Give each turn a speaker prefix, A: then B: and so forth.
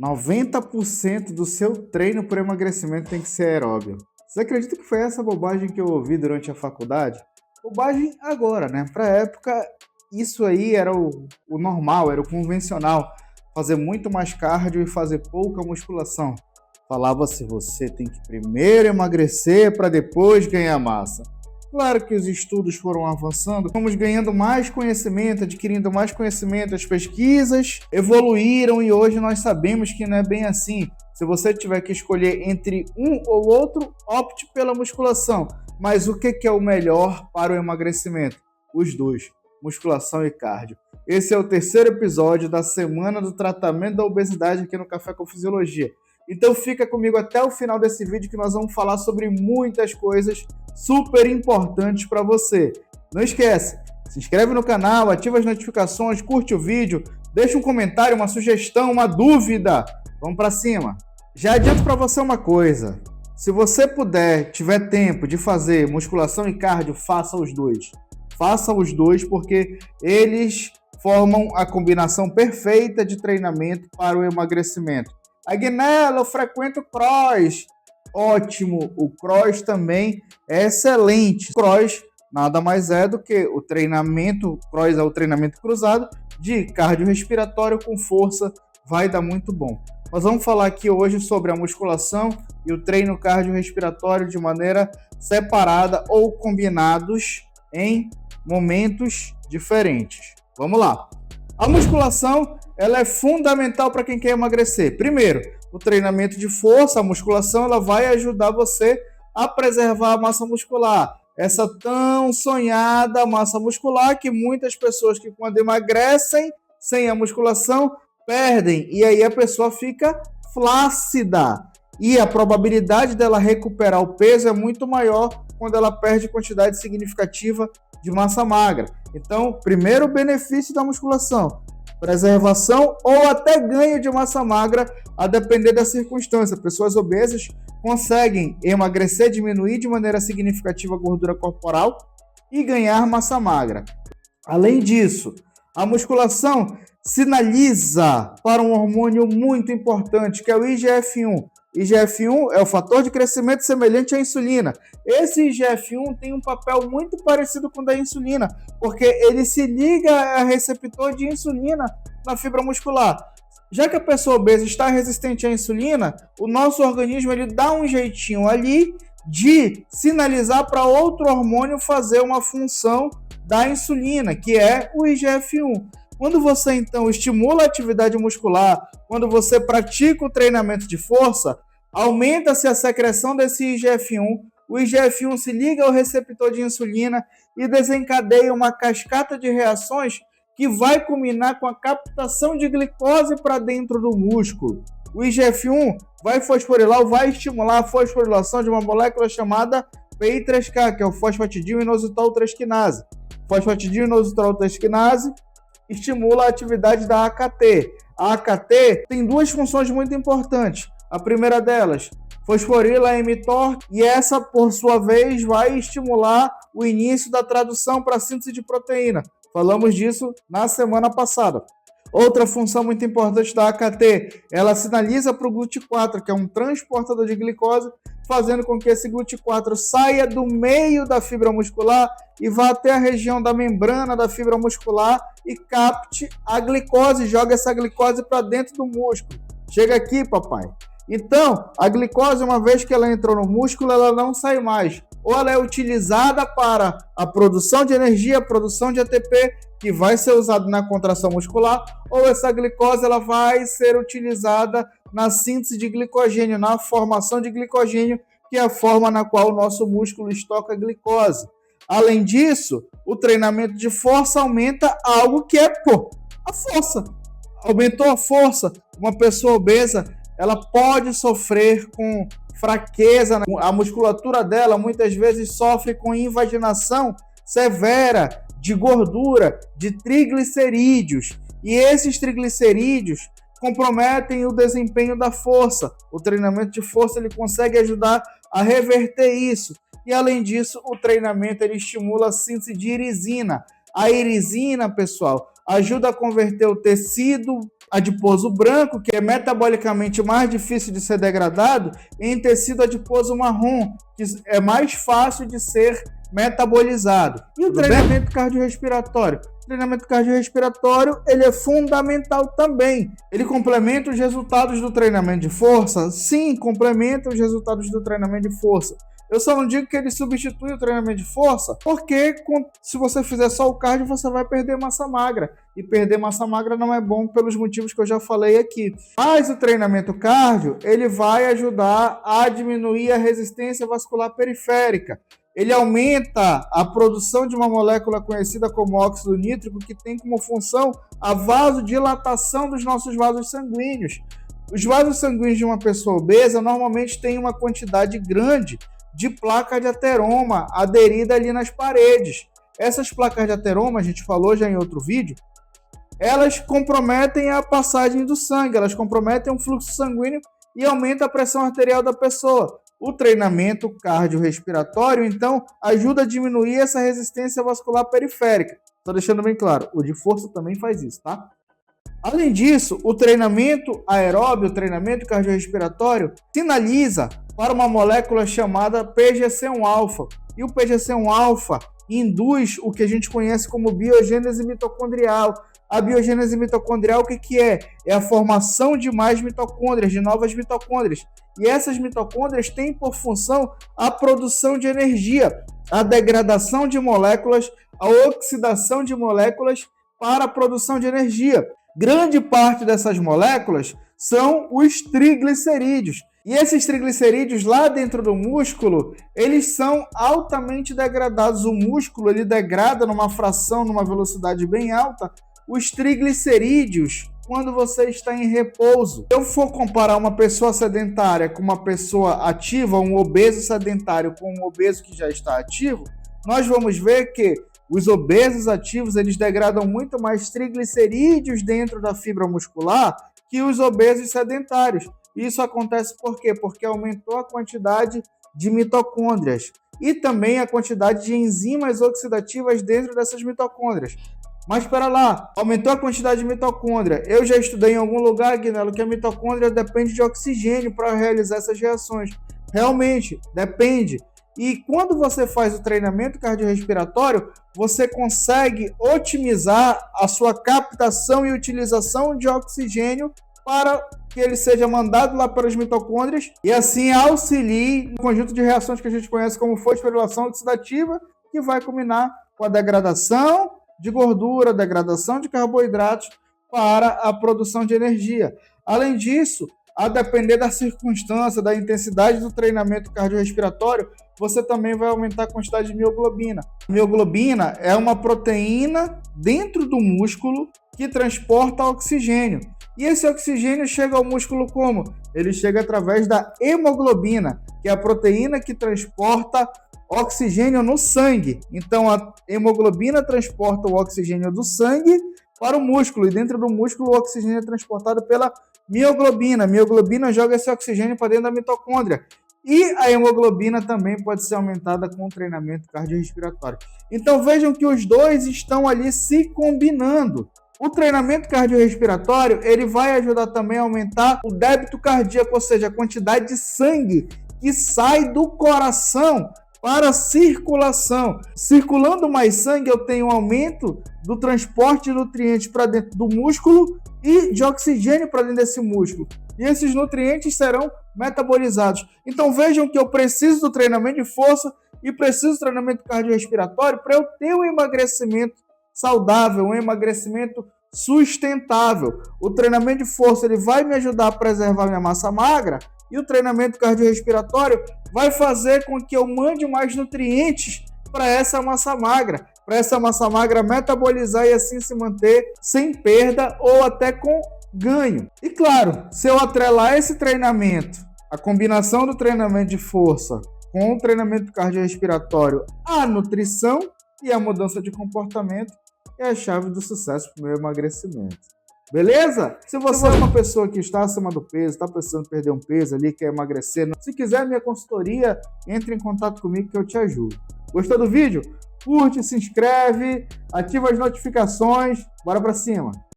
A: 90% do seu treino por emagrecimento tem que ser aeróbio. Você acredita que foi essa bobagem que eu ouvi durante a faculdade? Bobagem agora, né? Pra época, isso aí era o normal, era o convencional. Fazer muito mais cardio e fazer pouca musculação. Falava-se, você tem que primeiro emagrecer para depois ganhar massa. Claro que os estudos foram avançando, fomos ganhando mais conhecimento, adquirindo mais conhecimento, as pesquisas evoluíram e hoje nós sabemos que não é bem assim. Se você tiver que escolher entre um ou outro, opte pela musculação. Mas o que é o melhor para o emagrecimento? Os dois, musculação e cardio. Esse é o terceiro episódio da semana do tratamento da obesidade aqui no Café com Fisiologia. Então fica comigo até o final desse vídeo que nós vamos falar sobre muitas coisas super importantes para você. Não esquece, se inscreve no canal, ativa as notificações, curte o vídeo, deixa um comentário, uma sugestão, uma dúvida. Vamos para cima. Já adianto para você uma coisa. Se você puder, tiver tempo de fazer musculação e cardio, faça os dois. Faça os dois porque eles formam a combinação perfeita de treinamento para o emagrecimento. Agnello, eu frequento cross. Ótimo, o cross também é excelente. Cross nada mais é do que o treinamento, cross é o treinamento cruzado de cardiorrespiratório com força, vai dar muito bom. Nós vamos falar aqui hoje sobre a musculação e o treino cardiorrespiratório de maneira separada ou combinados em momentos diferentes. Vamos lá. A musculação ela é fundamental para quem quer emagrecer. Primeiro, o treinamento de força, a musculação, ela vai ajudar você a preservar a massa muscular. Essa tão sonhada massa muscular que muitas pessoas que quando emagrecem sem a musculação perdem. E aí a pessoa fica flácida. E a probabilidade dela recuperar o peso é muito maior quando ela perde quantidade significativa de massa magra. Então, primeiro benefício da musculação, preservação ou até ganho de massa magra, a depender da circunstância. Pessoas obesas conseguem emagrecer, diminuir de maneira significativa a gordura corporal e ganhar massa magra. Além disso, a musculação sinaliza para um hormônio muito importante, que é o IGF-1. IGF-1 é o fator de crescimento semelhante à insulina. Esse IGF-1 tem um papel muito parecido com o da insulina, porque ele se liga a receptor de insulina na fibra muscular. Já que a pessoa obesa está resistente à insulina, o nosso organismo ele dá um jeitinho ali de sinalizar para outro hormônio fazer uma função da insulina, que é o IGF-1. Quando você, então, estimula a atividade muscular, quando você pratica o treinamento de força, aumenta-se a secreção desse IGF-1, o IGF-1 se liga ao receptor de insulina e desencadeia uma cascata de reações que vai culminar com a captação de glicose para dentro do músculo. O IGF-1 vai fosforilar ou vai estimular a fosforilação de uma molécula chamada PI3K, que é o fosfatidil-inositol-trasquinase. Fosfatidil-inositol-trasquinase estimula a atividade da AKT. A AKT tem duas funções muito importantes. A primeira delas, fosforila a mTOR, e essa, por sua vez, vai estimular o início da tradução para a síntese de proteína. Falamos disso na semana passada. Outra função muito importante da AKT, ela sinaliza para o GLUT4, que é um transportador de glicose, fazendo com que esse GLUT4 saia do meio da fibra muscular e vá até a região da membrana da fibra muscular e capte a glicose, joga essa glicose para dentro do músculo. Chega aqui, papai. Então, a glicose, uma vez que ela entrou no músculo, ela não sai mais. Ou ela é utilizada para a produção de energia, a produção de ATP, que vai ser usado na contração muscular, ou essa glicose ela vai ser utilizada na síntese de glicogênio, na formação de glicogênio, que é a forma na qual o nosso músculo estoca glicose. Além disso, o treinamento de força aumenta algo que é, a força. Aumentou a força. Uma pessoa obesa, ela pode sofrer com fraqueza, a musculatura dela muitas vezes sofre com invaginação severa de gordura, de triglicerídeos, e esses triglicerídeos comprometem o desempenho da força. O treinamento de força ele consegue ajudar a reverter isso, e além disso o treinamento ele estimula a síntese de irisina. A irisina, pessoal, ajuda a converter o tecido adiposo branco, que é metabolicamente mais difícil de ser degradado, em tecido adiposo marrom, que é mais fácil de ser metabolizado. E o treinamento cardiorrespiratório? O treinamento cardiorrespiratório, ele é fundamental também. Ele complementa os resultados do treinamento de força? Sim, complementa os resultados do treinamento de força. Eu só não digo que ele substitui o treinamento de força, porque se você fizer só o cardio, você vai perder massa magra. E perder massa magra não é bom pelos motivos que eu já falei aqui. Mas o treinamento cardio, ele vai ajudar a diminuir a resistência vascular periférica. Ele aumenta a produção de uma molécula conhecida como óxido nítrico, que tem como função a vasodilatação dos nossos vasos sanguíneos. Os vasos sanguíneos de uma pessoa obesa normalmente têm uma quantidade grande de placa de ateroma aderida ali nas paredes. Essas placas de ateroma, a gente falou já em outro vídeo, elas comprometem a passagem do sangue, elas comprometem o fluxo sanguíneo e aumentam a pressão arterial da pessoa. O treinamento cardiorrespiratório, então, ajuda a diminuir essa resistência vascular periférica. Estou deixando bem claro, o de força também faz isso, tá? Além disso, o treinamento aeróbio, o treinamento cardiorrespiratório, sinaliza para uma molécula chamada PGC1-alfa. E o PGC1-alfa induz o que a gente conhece como biogênese mitocondrial. A biogênese mitocondrial, o que é? É a formação de mais mitocôndrias, de novas mitocôndrias. E essas mitocôndrias têm por função a produção de energia, a degradação de moléculas, a oxidação de moléculas para a produção de energia. Grande parte dessas moléculas são os triglicerídeos. E esses triglicerídeos lá dentro do músculo, eles são altamente degradados. O músculo, ele degrada numa fração, numa velocidade bem alta, os triglicerídeos quando você está em repouso. Se eu for comparar uma pessoa sedentária com uma pessoa ativa, um obeso sedentário com um obeso que já está ativo, nós vamos ver que os obesos ativos, eles degradam muito mais triglicerídeos dentro da fibra muscular que os obesos sedentários. Isso acontece por quê? Porque aumentou a quantidade de mitocôndrias e também a quantidade de enzimas oxidativas dentro dessas mitocôndrias. Mas espera lá, aumentou a quantidade de mitocôndria. Eu já estudei em algum lugar, Guinelo, que a mitocôndria depende de oxigênio para realizar essas reações. Realmente, depende. E quando você faz o treinamento cardiorrespiratório, você consegue otimizar a sua captação e utilização de oxigênio para que ele seja mandado lá para as mitocôndrias e assim auxilie no conjunto de reações que a gente conhece como fosforilação oxidativa, que vai culminar com a degradação de gordura, degradação de carboidratos para a produção de energia. Além disso, a depender da circunstância, da intensidade do treinamento cardiorrespiratório, você também vai aumentar a quantidade de mioglobina. A mioglobina é uma proteína dentro do músculo que transporta oxigênio. E esse oxigênio chega ao músculo como? Ele chega através da hemoglobina, que é a proteína que transporta oxigênio no sangue. Então, a hemoglobina transporta o oxigênio do sangue para o músculo, e dentro do músculo o oxigênio é transportado pela mioglobina. A mioglobina joga esse oxigênio para dentro da mitocôndria. E a hemoglobina também pode ser aumentada com o treinamento cardiorrespiratório. Então vejam que os dois estão ali se combinando. O treinamento cardiorrespiratório, ele vai ajudar também a aumentar o débito cardíaco, ou seja, a quantidade de sangue que sai do coração para a circulação. Circulando mais sangue, eu tenho um aumento do transporte de nutrientes para dentro do músculo e de oxigênio para dentro desse músculo. E esses nutrientes serão metabolizados. Então vejam que eu preciso do treinamento de força e preciso do treinamento cardiorrespiratório para eu ter um emagrecimento saudável, um emagrecimento sustentável. O treinamento de força, ele vai me ajudar a preservar minha massa magra, e o treinamento cardiorrespiratório vai fazer com que eu mande mais nutrientes para essa massa magra metabolizar e assim se manter sem perda ou até com ganho. E claro, se eu atrelar esse treinamento, a combinação do treinamento de força com o treinamento cardiorrespiratório, a nutrição e a mudança de comportamento, é a chave do sucesso para o meu emagrecimento. Beleza? Se você é uma pessoa que está acima do peso, está precisando perder um peso ali, quer emagrecer, se quiser minha consultoria, entre em contato comigo que eu te ajudo. Gostou do vídeo? Curte, se inscreve, ativa as notificações, bora pra cima!